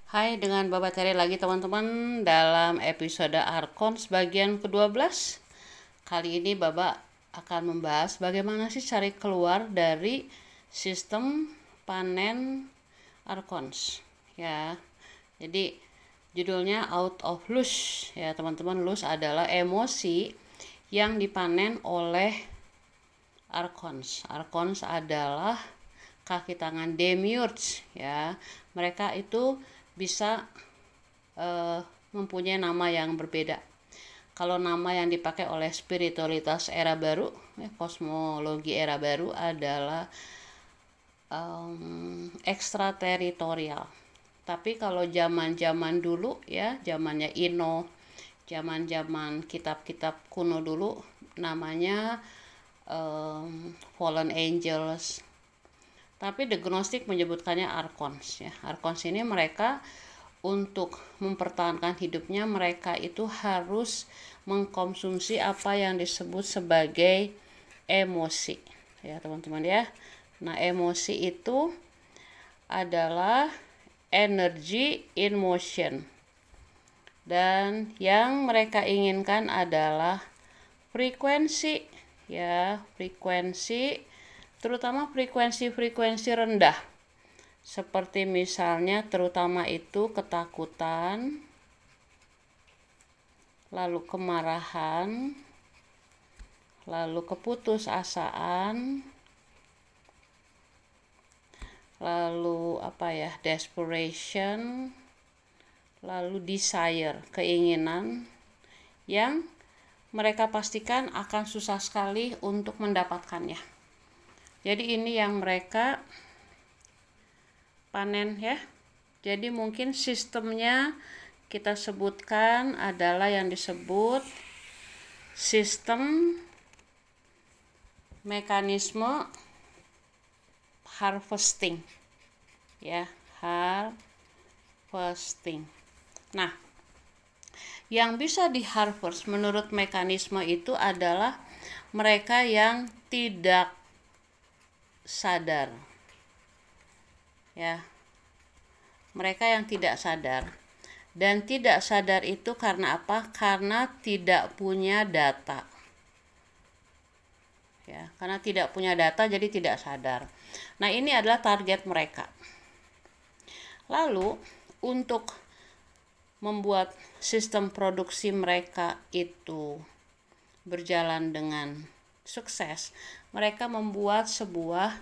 Hai, dengan Bapak Teri lagi teman-teman dalam episode Arkons bagian ke-12. Kali ini Bapak akan membahas bagaimana sih cari keluar dari sistem panen Arkons. Ya, jadi judulnya Out of Lust. Ya teman-teman, lust adalah emosi yang dipanen oleh Arkons. Arkons adalah kaki tangan demiurge, ya. Mereka itu bisa mempunyai nama yang berbeda. Kalau nama yang dipakai oleh spiritualitas era baru, kosmologi era baru adalah ekstrateritorial. Tapi kalau zaman-zaman dulu, ya, zamannya Ino, zaman-zaman kitab-kitab kuno dulu, namanya fallen angels. Tapi The Gnostic menyebutkannya Archons, ya. Archons ini mereka untuk mempertahankan hidupnya, mereka itu harus mengkonsumsi apa yang disebut sebagai emosi, ya teman-teman ya. Nah, emosi itu adalah energy in motion, dan yang mereka inginkan adalah frekuensi, ya, frekuensi, terutama frekuensi rendah, seperti misalnya terutama itu ketakutan, lalu kemarahan, lalu keputusasaan, lalu desperation, lalu desire, keinginan yang mereka pastikan akan susah sekali untuk mendapatkannya. Jadi ini yang mereka panen, ya. Jadi mungkin sistemnya kita sebutkan adalah yang disebut sistem mekanisme harvesting, ya, harvesting. Nah, yang bisa diharvest menurut mekanisme itu adalah mereka yang tidak sadar, ya, mereka yang tidak sadar. Dan tidak sadar itu karena apa? Karena tidak punya data, ya, karena tidak punya data jadi tidak sadar. Nah, ini adalah target mereka. Lalu untuk membuat sistem produksi mereka itu berjalan dengan sukses, mereka membuat sebuah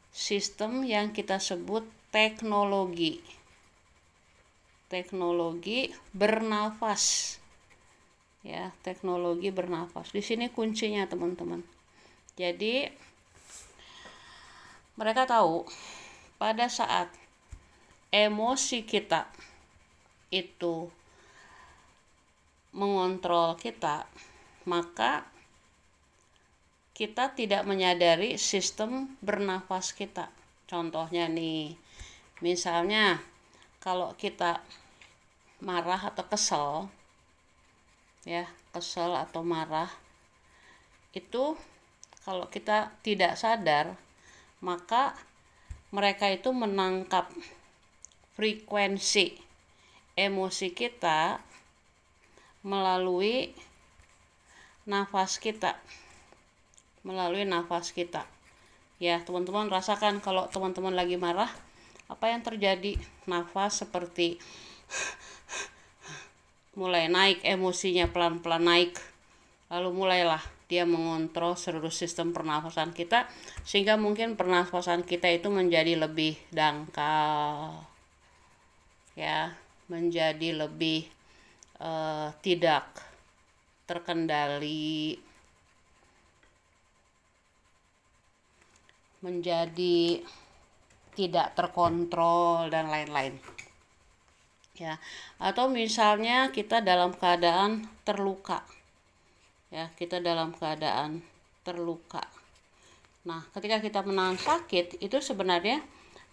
sistem yang kita sebut teknologi bernafas, ya, teknologi bernafas. Di sini kuncinya teman-teman. Jadi mereka tahu pada saat emosi kita itu mengontrol kita, maka kita tidak menyadari sistem bernafas kita. Contohnya nih, misalnya kalau kita marah atau kesel, ya, kesel atau marah itu kalau kita tidak sadar, maka mereka itu menangkap frekuensi emosi kita melalui nafas kita, ya. Teman-teman rasakan kalau teman-teman lagi marah, apa yang terjadi? Nafas seperti mulai naik, emosinya pelan-pelan naik, lalu mulailah dia mengontrol seluruh sistem pernafasan kita, sehingga mungkin pernafasan kita itu menjadi lebih dangkal, ya, menjadi lebih tidak terkendali, menjadi tidak terkontrol, dan lain-lain, ya. Atau misalnya kita dalam keadaan terluka, ya, Nah, ketika kita menahan sakit, itu sebenarnya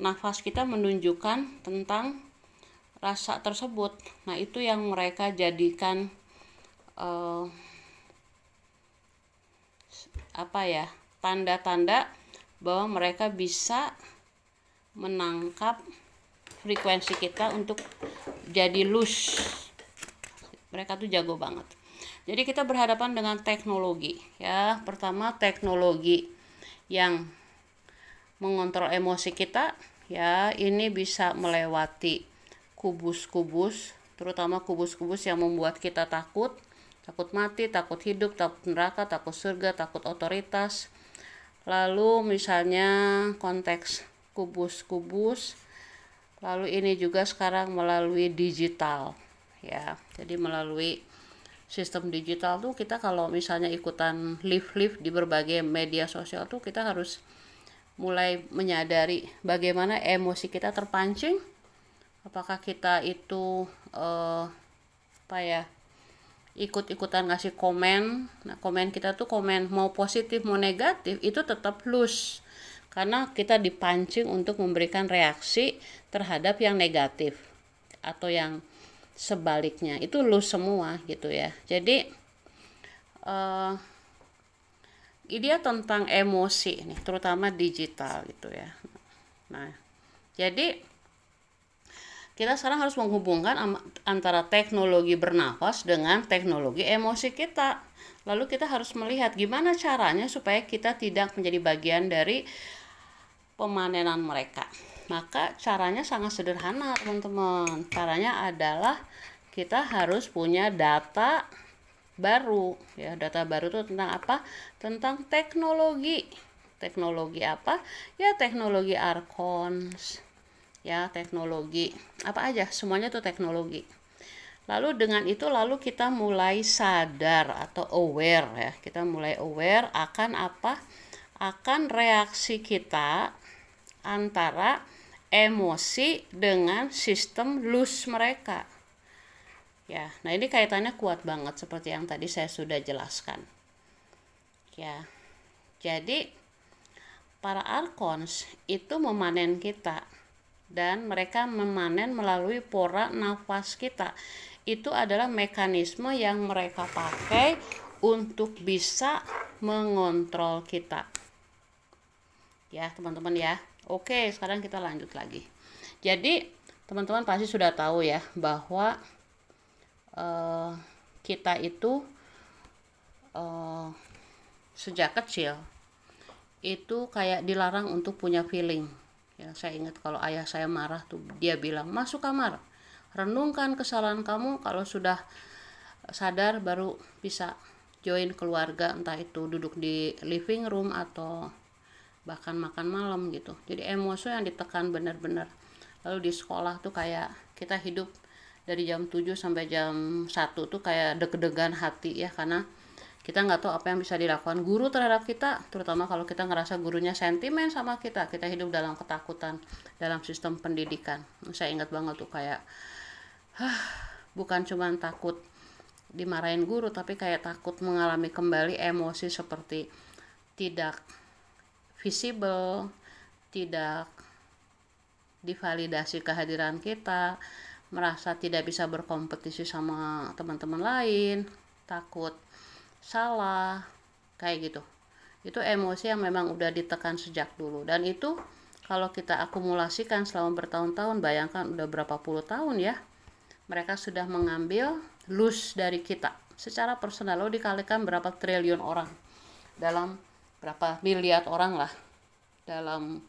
nafas kita menunjukkan tentang rasa tersebut. Nah, itu yang mereka jadikan tanda-tanda bahwa mereka bisa menangkap frekuensi kita untuk jadi loose. Mereka tuh jago banget. Jadi kita berhadapan dengan teknologi ya. Pertama, teknologi yang mengontrol emosi kita ya. Ini bisa melewati kubus-kubus, terutama kubus-kubus yang membuat kita takut mati, takut hidup, takut neraka, takut surga, takut otoritas. Lalu misalnya konteks kubus-kubus, lalu ini juga sekarang melalui digital ya. Jadi melalui sistem digital tuh kita kalau misalnya ikutan live di berbagai media sosial tuh kita harus mulai menyadari bagaimana emosi kita terpancing. Apakah kita itu ikut-ikutan ngasih komen. Nah, komen kita tuh komen mau positif mau negatif itu tetap loose, karena kita dipancing untuk memberikan reaksi terhadap yang negatif atau yang sebaliknya, itu loose semua gitu ya. Jadi dia tentang emosi nih, terutama digital gitu ya. Nah, jadi kita sekarang harus menghubungkan antara teknologi bernafas dengan teknologi emosi kita. Lalu kita harus melihat gimana caranya supaya kita tidak menjadi bagian dari pemanenan mereka. Maka caranya sangat sederhana teman-teman. Caranya adalah kita harus punya data baru ya. Data baru itu tentang apa? Tentang teknologi. Teknologi apa? Ya teknologi Archons ya, teknologi apa aja, semuanya tuh teknologi. Lalu dengan itu lalu kita mulai sadar atau aware ya. Kita mulai aware akan apa? Akan reaksi kita antara emosi dengan sistem loose mereka. Ya, nah ini kaitannya kuat banget seperti yang tadi saya sudah jelaskan. Ya. Jadi para Archons itu memanen kita, dan mereka memanen melalui pora nafas kita. Itu adalah mekanisme yang mereka pakai untuk bisa mengontrol kita. Ya, teman-teman ya. Oke, sekarang kita lanjut lagi. Jadi, teman-teman pasti sudah tahu ya bahwa kita itu sejak kecil itu kayak dilarang untuk punya feeling. Ya, saya ingat kalau ayah saya marah tuh dia bilang, masuk kamar, renungkan kesalahan kamu, kalau sudah sadar baru bisa join keluarga, entah itu duduk di living room atau bahkan makan malam gitu. Jadi emosi yang ditekan benar-benar. Lalu di sekolah tuh kayak kita hidup dari jam 7 sampai jam 1 tuh kayak deg-degan hati ya, karena kita nggak tahu apa yang bisa dilakukan guru terhadap kita, terutama kalau kita ngerasa gurunya sentimen sama kita. Kita hidup dalam ketakutan dalam sistem pendidikan. Saya ingat banget tuh kayak bukan cuma takut dimarahin guru, tapi kayak takut mengalami kembali emosi seperti tidak visible, tidak divalidasi kehadiran kita, merasa tidak bisa berkompetisi sama teman-teman lain, takut salah, kayak gitu. Itu emosi yang memang udah ditekan sejak dulu, dan itu kalau kita akumulasikan selama bertahun-tahun, bayangkan udah berapa puluh tahun ya, mereka sudah mengambil loose dari kita secara personal. Lo dikalikan berapa triliun orang, dalam berapa miliar orang lah dalam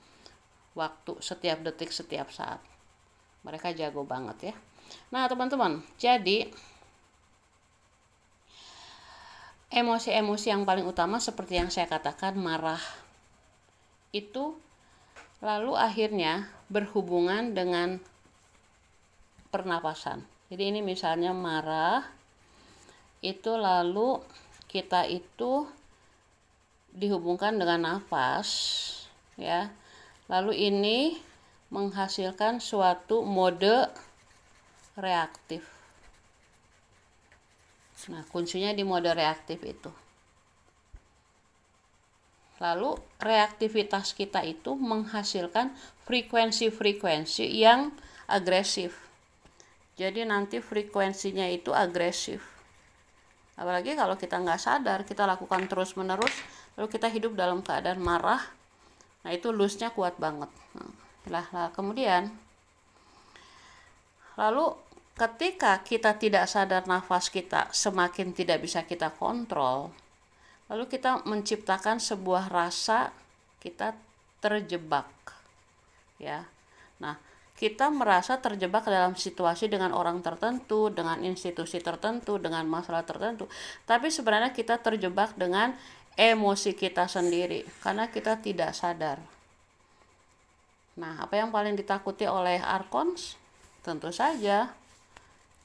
waktu, setiap detik, setiap saat. Mereka jago banget ya. Nah teman-teman, jadi emosi-emosi yang paling utama seperti yang saya katakan, marah itu lalu akhirnya berhubungan dengan pernapasan. Jadi ini misalnya marah itu lalu kita itu dihubungkan dengan nafas ya. Lalu ini menghasilkan suatu mode reaktif. Nah, kuncinya di mode reaktif itu. Lalu reaktivitas kita itu menghasilkan frekuensi-frekuensi yang agresif. Jadi nanti frekuensinya itu agresif. Apalagi kalau kita nggak sadar, kita lakukan terus-menerus, lalu kita hidup dalam keadaan marah. Nah, itu loose-nya kuat banget. Nah, kemudian Lalu ketika kita tidak sadar nafas kita semakin tidak bisa kita kontrol, lalu kita menciptakan sebuah rasa kita terjebak, ya. Nah, kita merasa terjebak dalam situasi dengan orang tertentu, dengan institusi tertentu, dengan masalah tertentu, tapi sebenarnya kita terjebak dengan emosi kita sendiri karena kita tidak sadar. Nah, apa yang paling ditakuti oleh Archons? Tentu saja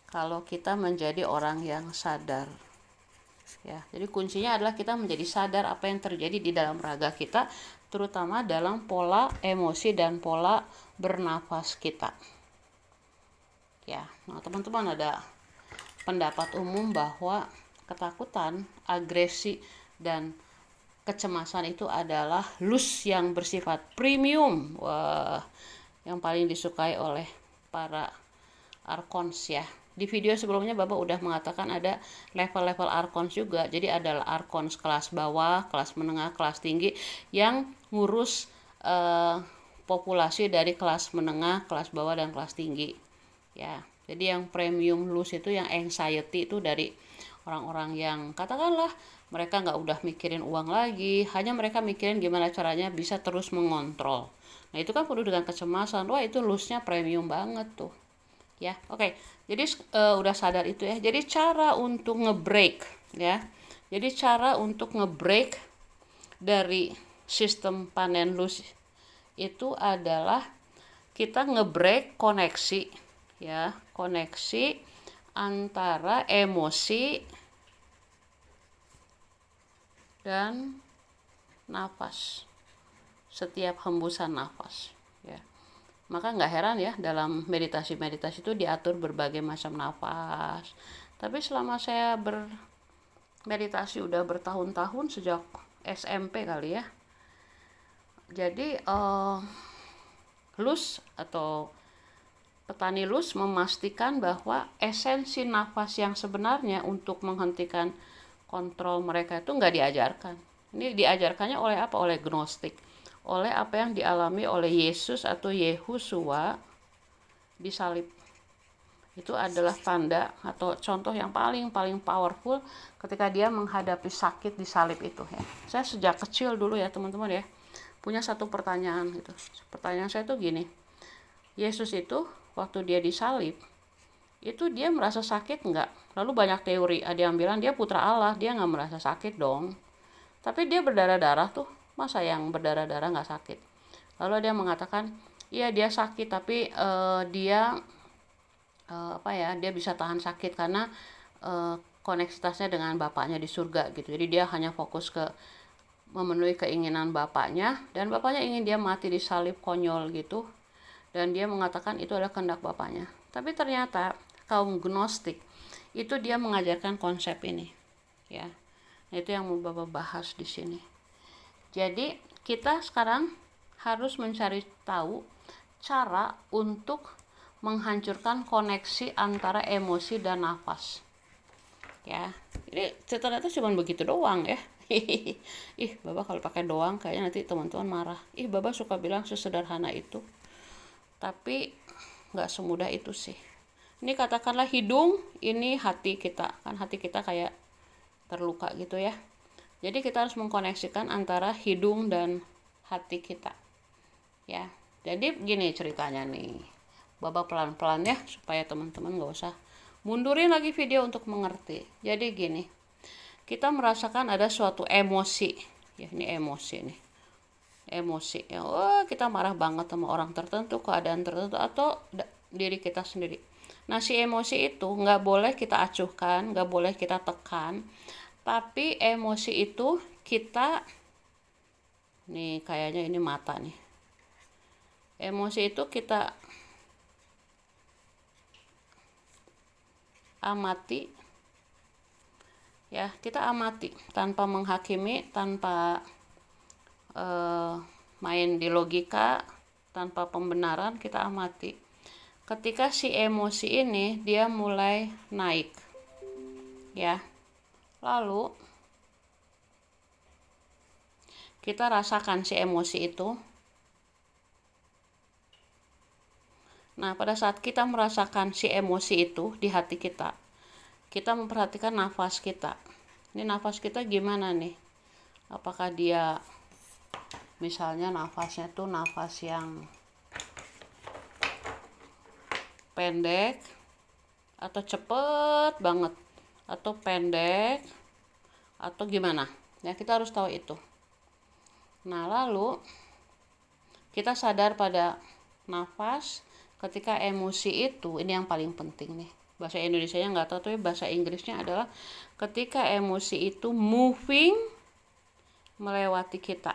kalau kita menjadi orang yang sadar. Ya, jadi kuncinya adalah kita menjadi sadar apa yang terjadi di dalam raga kita, terutama dalam pola emosi dan pola bernafas kita. Ya, nah teman-teman, ada pendapat umum bahwa ketakutan, agresi, dan kecemasan itu adalah lust yang bersifat premium. Wah, yang paling disukai oleh para Archons, ya. Di video sebelumnya Bapak udah mengatakan ada level-level Archons juga. Jadi adalah Archons kelas bawah, kelas menengah, kelas tinggi yang ngurus populasi dari kelas menengah, kelas bawah, dan kelas tinggi. Ya, jadi yang premium lust itu yang anxiety itu dari orang-orang yang katakanlah mereka nggak udah mikirin uang lagi, hanya mereka mikirin gimana caranya bisa terus mengontrol. Nah, itu kan penuh dengan kecemasan. Wah, itu lustnya premium banget tuh. Ya, oke. Jadi udah sadar itu ya. Jadi cara untuk ngebreak, ya. Jadi cara untuk ngebreak dari sistem panen lust itu adalah kita ngebreak koneksi, ya, koneksi antara emosi dan nafas. Setiap hembusan nafas, ya. Maka nggak heran ya dalam meditasi-meditasi itu diatur berbagai macam nafas. Tapi selama saya bermeditasi udah bertahun-tahun, sejak SMP kali ya. Jadi lust atau petani lust memastikan bahwa esensi nafas yang sebenarnya untuk menghentikan kontrol mereka itu nggak diajarkan. Ini diajarkannya oleh apa? Oleh Gnostik. Oleh apa yang dialami oleh Yesus atau Yehusua di salib. Itu adalah tanda atau contoh yang paling powerful ketika dia menghadapi sakit di salib itu, ya. Saya sejak kecil dulu ya teman-teman ya, punya satu pertanyaan gitu. Pertanyaan saya tuh gini, Yesus itu waktu dia disalib itu dia merasa sakit nggak? Lalu banyak teori, ada yang bilang dia putra Allah, dia nggak merasa sakit dong. Tapi dia berdarah-darah tuh, masa yang berdarah-darah nggak sakit? Lalu dia mengatakan, iya dia sakit, tapi dia dia bisa tahan sakit karena koneksitasnya dengan bapaknya di surga gitu. Jadi dia hanya fokus ke memenuhi keinginan bapaknya, dan bapaknya ingin dia mati di salib konyol gitu, dan dia mengatakan itu adalah kehendak bapaknya. Tapi ternyata kaum Gnostik itu dia mengajarkan konsep ini, ya. Itu yang mau Bapak bahas di sini. Jadi kita sekarang harus mencari tahu cara untuk menghancurkan koneksi antara emosi dan nafas, ya. Jadi ternyata cuma begitu doang ya. Ih, Bapak kalau pakai doang kayaknya nanti teman-teman marah. Ih, Bapak suka bilang sesederhana itu. Tapi nggak semudah itu sih. Ini katakanlah hidung, ini hati kita. Kan hati kita kayak terluka gitu ya. Jadi kita harus mengkoneksikan antara hidung dan hati kita, ya. Jadi gini ceritanya nih, Bapak pelan-pelan ya, supaya teman-teman gak usah mundurin lagi video untuk mengerti. Jadi gini, kita merasakan ada suatu emosi, ya, ini emosi nih, emosi ya. Oh, kita marah banget sama orang tertentu, keadaan tertentu, atau diri kita sendiri. Nah, si emosi itu nggak boleh kita acuhkan, nggak boleh kita tekan, tapi emosi itu kita, nih kayaknya ini mata nih, emosi itu kita amati, ya, kita amati tanpa menghakimi, tanpa main di logika, tanpa pembenaran, kita amati. Ketika si emosi ini dia mulai naik, ya, lalu kita rasakan si emosi itu Nah, pada saat kita merasakan si emosi itu di hati kita, kita memperhatikan nafas kita. Ini nafas kita gimana nih? Apakah dia misalnya nafasnya tuh nafas yang pendek atau cepet banget atau pendek atau gimana? Ya, kita harus tahu itu. Nah, lalu kita sadar pada nafas ketika emosi itu. Ini yang paling penting nih. Bahasa Indonesianya nggak tahu, tapi bahasa Inggrisnya adalah ketika emosi itu moving melewati kita.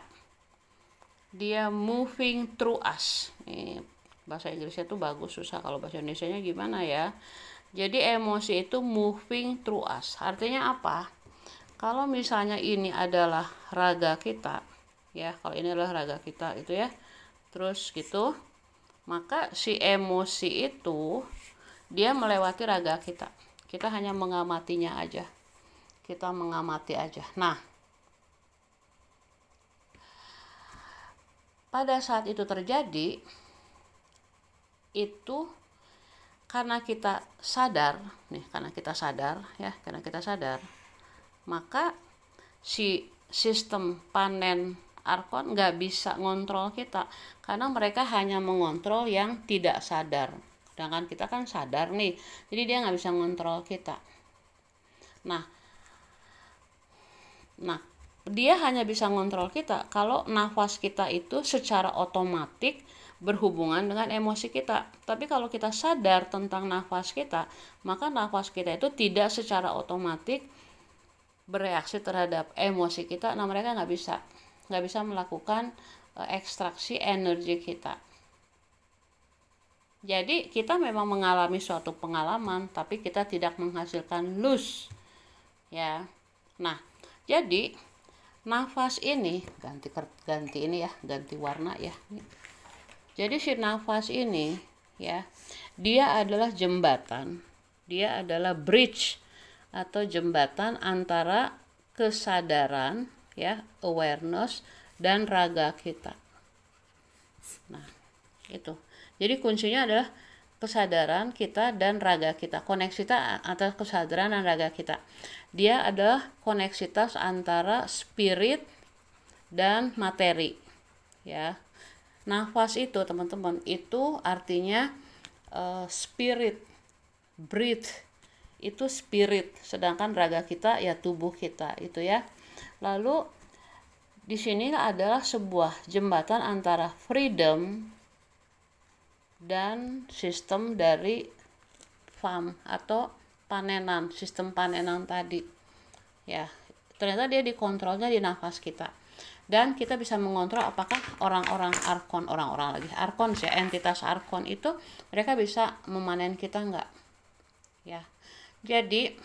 Dia moving through us. Bahasa Inggrisnya tuh bagus, susah kalau bahasa Indonesianya gimana ya. Jadi emosi itu moving through us. Artinya apa? Kalau misalnya ini adalah raga kita, ya, kalau ini adalah raga kita itu ya. Terus gitu, maka si emosi itu dia melewati raga kita. Kita hanya mengamatinya aja. Kita mengamati aja. Nah, pada saat itu terjadi, itu karena kita sadar, karena kita sadar, maka si sistem panen Arkon nggak bisa ngontrol kita, karena mereka hanya mengontrol yang tidak sadar, sedangkan kita kan sadar nih, jadi dia nggak bisa ngontrol kita. Nah, dia hanya bisa ngontrol kita kalau nafas kita itu secara otomatis berhubungan dengan emosi kita. Tapi kalau kita sadar tentang nafas kita, maka nafas kita itu tidak secara otomatis bereaksi terhadap emosi kita. Nah, mereka nggak bisa melakukan ekstraksi energi kita. Jadi kita memang mengalami suatu pengalaman, tapi kita tidak menghasilkan loss, ya. Nah, jadi nafas ini ganti ini ya, ganti warna ya. Jadi si nafas ini ya, dia adalah jembatan, dia adalah bridge atau jembatan antara kesadaran ya, awareness dan raga kita. Nah, itu. Jadi kuncinya adalah kesadaran kita dan raga kita. Koneksitas antara kesadaran dan raga kita. Dia adalah koneksitas antara spirit dan materi. Ya. Nafas itu, teman-teman, itu artinya spirit, breathe. Itu spirit, sedangkan raga kita ya tubuh kita itu ya. Lalu di sini adalah sebuah jembatan antara freedom dan sistem dari farm atau panenan, sistem panenan tadi. Ya, ternyata dia dikontrolnya di nafas kita. Dan kita bisa mengontrol apakah orang-orang Arkon, Arkon ya, entitas Arkon itu mereka bisa memanen kita enggak. Ya. Jadi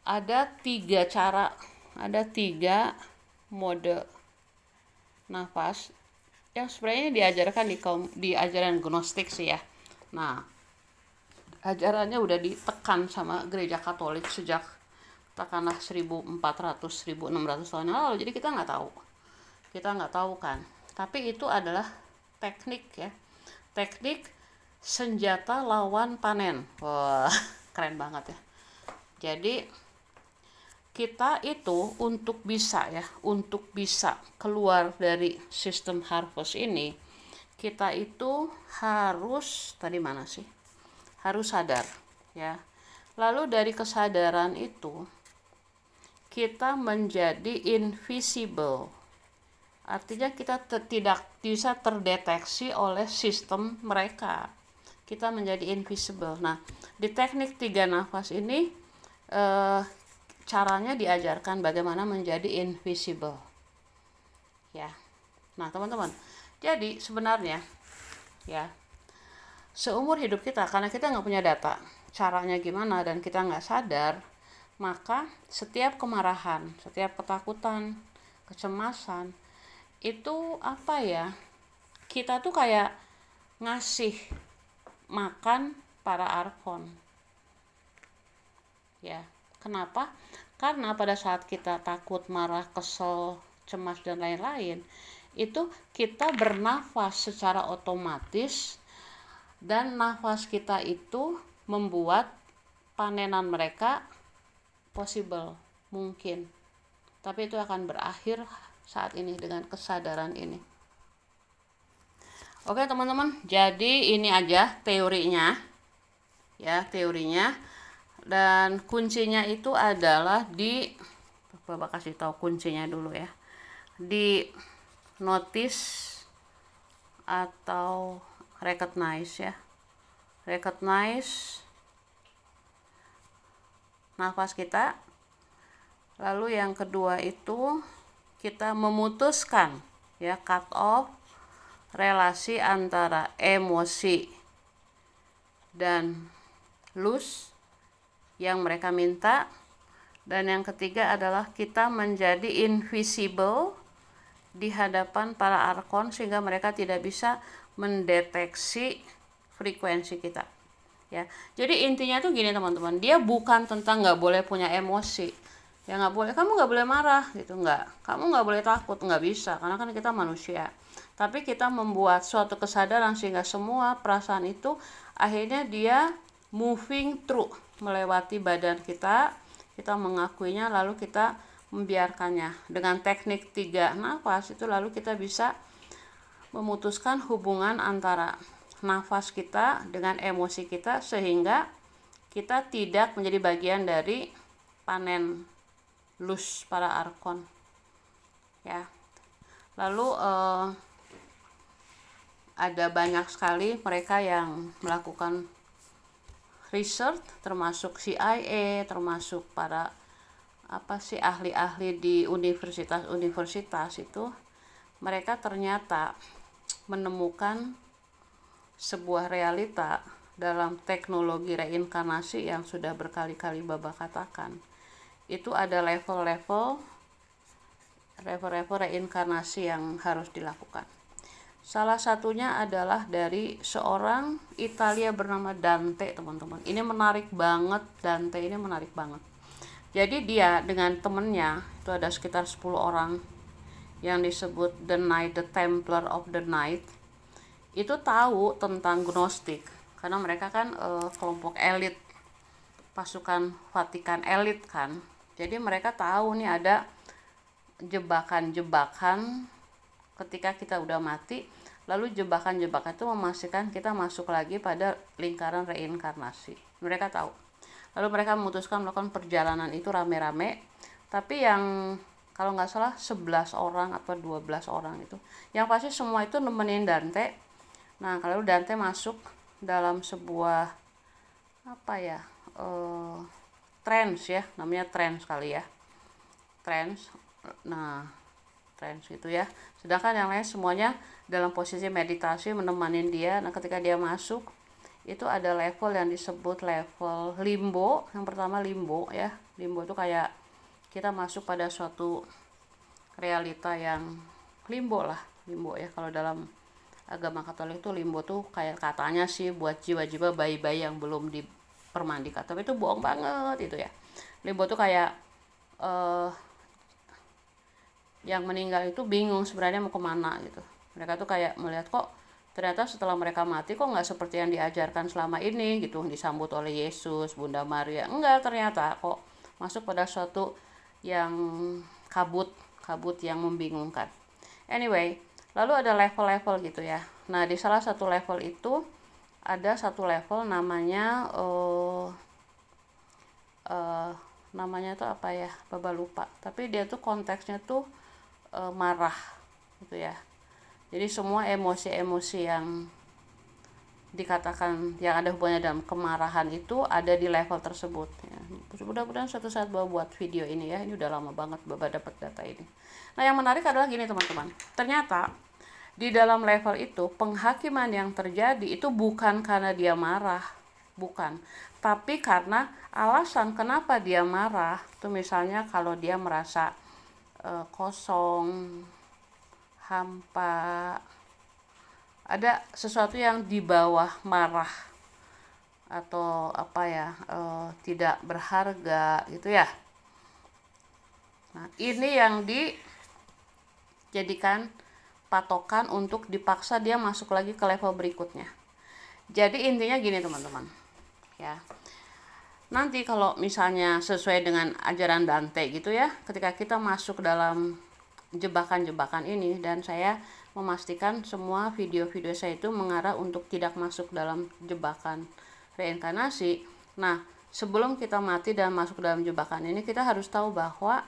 ada 3 cara, ada 3 mode nafas yang sebenarnya diajarkan di ajaran Gnostik sih ya. Nah, ajarannya udah ditekan sama gereja Katolik sejak katakanlah 1400-1600 tahun yang lalu. Jadi kita nggak tahu kan. Tapi itu adalah teknik ya, teknik senjata lawan panen. Wah, keren banget ya. Jadi kita itu untuk bisa keluar dari sistem harvest ini, kita itu harus harus sadar ya. Lalu dari kesadaran itu kita menjadi invisible. Artinya kita tidak bisa terdeteksi oleh sistem mereka. Kita menjadi invisible. Nah, di teknik 3 nafas ini caranya diajarkan bagaimana menjadi invisible. Ya. Nah, teman-teman. Jadi sebenarnya ya, seumur hidup kita, karena kita nggak punya data caranya gimana dan kita nggak sadar, maka setiap kemarahan, setiap ketakutan, kecemasan itu kita tuh kayak ngasih makan para Arkon ya. Kenapa? Karena pada saat kita takut, marah, kesel, cemas dan lain-lain, itu kita bernafas secara otomatis dan nafas kita itu membuat panenan mereka possible, mungkin. Tapi itu akan berakhir saat ini dengan kesadaran ini. Oke teman-teman, jadi ini aja teorinya. Ya, teorinya. Dan kuncinya itu adalah di, Bapak kasih tahu kuncinya dulu ya. Di notice atau recognize ya. Recognize nafas kita. Lalu yang kedua itu kita memutuskan ya, cut off relasi antara emosi dan loose yang mereka minta. Dan yang ketiga adalah kita menjadi invisible di hadapan para arkon sehingga mereka tidak bisa mendeteksi frekuensi kita ya. Jadi intinya tuh gini teman-teman, dia bukan tentang nggak boleh punya emosi ya, nggak boleh, kamu nggak boleh marah gitu, nggak, kamu nggak boleh takut, nggak bisa, karena kan kita manusia. Tapi kita membuat suatu kesadaran sehingga semua perasaan itu akhirnya dia moving through, melewati badan kita mengakuinya, lalu kita membiarkannya dengan teknik 3 nafas itu. Lalu kita bisa memutuskan hubungan antara nafas kita dengan emosi kita sehingga kita tidak menjadi bagian dari panen loose para arkon ya. Lalu ada banyak sekali mereka yang melakukan research, termasuk CIA, termasuk para ahli-ahli di universitas itu. Mereka ternyata menemukan sebuah realita dalam teknologi reinkarnasi yang sudah berkali-kali Baba katakan. Itu ada level-level reinkarnasi yang harus dilakukan. Salah satunya adalah dari seorang Italia bernama Dante, teman-teman. Ini menarik banget, Dante ini menarik banget. Jadi dia dengan temennya, itu ada sekitar 10 orang yang disebut The Knight, The Templar of the Night. Itu tahu tentang Gnostik, karena mereka kan kelompok elit, pasukan Vatikan elit kan. Jadi mereka tahu nih ada jebakan-jebakan ketika kita udah mati, lalu jebakan-jebakan itu memastikan kita masuk lagi pada lingkaran reinkarnasi. Mereka tahu. Lalu mereka memutuskan melakukan perjalanan itu rame-rame. Tapi yang kalau nggak salah 11 orang atau 12 orang itu, yang pasti semua itu nemenin Dante. Nah, kalau Dante masuk dalam sebuah trance ya, namanya trance kali ya, trance. Nah, trance itu ya. Sedangkan yang lain semuanya dalam posisi meditasi menemani dia. Nah, ketika dia masuk itu ada level yang disebut level limbo. Yang pertama limbo ya. Limbo itu kayak kita masuk pada suatu realita yang limbo lah, limbo ya. Kalau dalam agama Katolik itu limbo tuh kayak katanya sih buat jiwa-jiwa bayi-bayi yang belum dipermandikan, tapi itu bohong banget itu ya. Limbo tuh kayak yang meninggal itu bingung sebenarnya mau kemana gitu. Mereka tuh kayak melihat kok ternyata setelah mereka mati kok nggak seperti yang diajarkan selama ini gitu, disambut oleh Yesus, Bunda Maria. Enggak, ternyata kok masuk pada suatu yang kabut yang membingungkan. Anyway, lalu ada level-level gitu ya. Nah, di salah satu level itu ada satu level namanya namanya tuh apa ya, Baba lupa. Tapi dia tuh konteksnya tuh marah gitu ya. Jadi semua emosi-emosi yang dikatakan yang ada hubungannya dalam kemarahan itu ada di level tersebut ya. Mudah-mudahan suatu saat Baba buat video ini ya. Ini udah lama banget Baba dapat data ini. Nah, yang menarik adalah gini teman-teman. Ternyata di dalam level itu penghakiman yang terjadi itu bukan karena dia marah, bukan. Tapi karena alasan kenapa dia marah. Itu misalnya kalau dia merasa kosong, hampa, ada sesuatu yang di bawah marah atau tidak berharga gitu ya. Nah, ini yang dijadikan patokan untuk dipaksa dia masuk lagi ke level berikutnya. Jadi intinya gini teman-teman, ya. Nanti kalau misalnya sesuai dengan ajaran Dante gitu ya, ketika kita masuk dalam jebakan-jebakan ini, dan saya memastikan semua video-video saya itu mengarah untuk tidak masuk dalam jebakan reinkarnasi. Nah, sebelum kita mati dan masuk dalam jebakan ini, kita harus tahu bahwa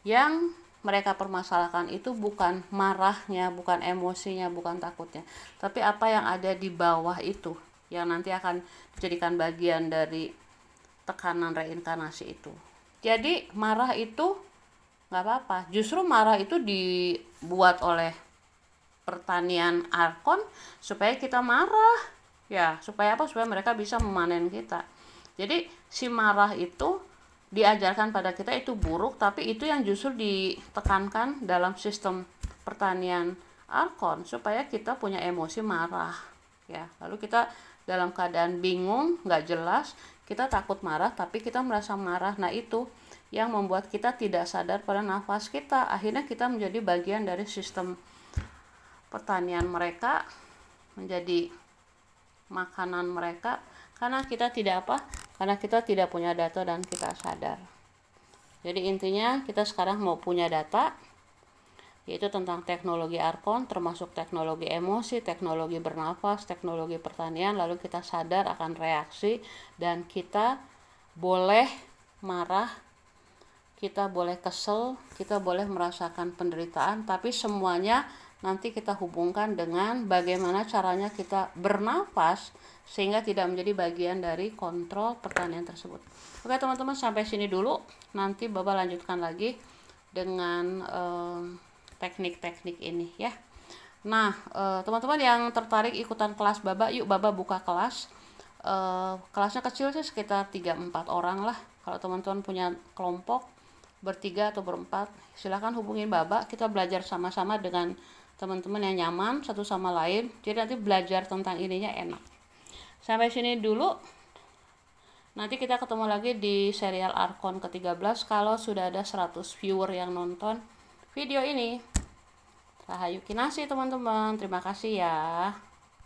yang mereka permasalahkan itu bukan marahnya, bukan emosinya, bukan takutnya, tapi apa yang ada di bawah itu, yang nanti akan dijadikan bagian dari tekanan reinkarnasi itu. Jadi marah itu nggak apa-apa, justru marah itu dibuat oleh pertanian Arkon supaya kita marah, ya. Supaya apa? Supaya mereka bisa memanen kita. Jadi si marah itu diajarkan pada kita itu buruk, tapi itu yang justru ditekankan dalam sistem pertanian Arkon supaya kita punya emosi marah, ya. Lalu kita dalam keadaan bingung, nggak jelas, kita takut marah, tapi kita merasa marah. Nah, itu yang membuat kita tidak sadar pada nafas kita. Akhirnya kita menjadi bagian dari sistem pertanian mereka, menjadi makanan mereka, karena kita tidak apa? Karena kita tidak punya data dan kita sadar. Jadi intinya kita sekarang mau punya data, yaitu tentang teknologi Arkon, termasuk teknologi emosi, teknologi bernafas, teknologi pertanian. Lalu kita sadar akan reaksi, dan kita boleh marah, kita boleh kesel, kita boleh merasakan penderitaan, tapi semuanya nanti kita hubungkan dengan bagaimana caranya kita bernafas sehingga tidak menjadi bagian dari kontrol pertanian tersebut. Oke teman-teman, sampai sini dulu. Nanti Baba lanjutkan lagi dengan teknik-teknik ini ya. Nah, teman-teman yang tertarik ikutan kelas Baba, yuk Baba buka kelas. Kelasnya kecil sih, sekitar 3-4 orang lah. Kalau teman-teman punya kelompok bertiga atau berempat, silahkan hubungin Baba. Kita belajar sama-sama dengan teman-teman yang nyaman satu sama lain. Jadi nanti belajar tentang ininya enak. Sampai sini dulu. Nanti kita ketemu lagi di serial Arkon ke-13 kalau sudah ada 100 viewer yang nonton video ini. Rahayu Kinasi teman-teman, terima kasih ya.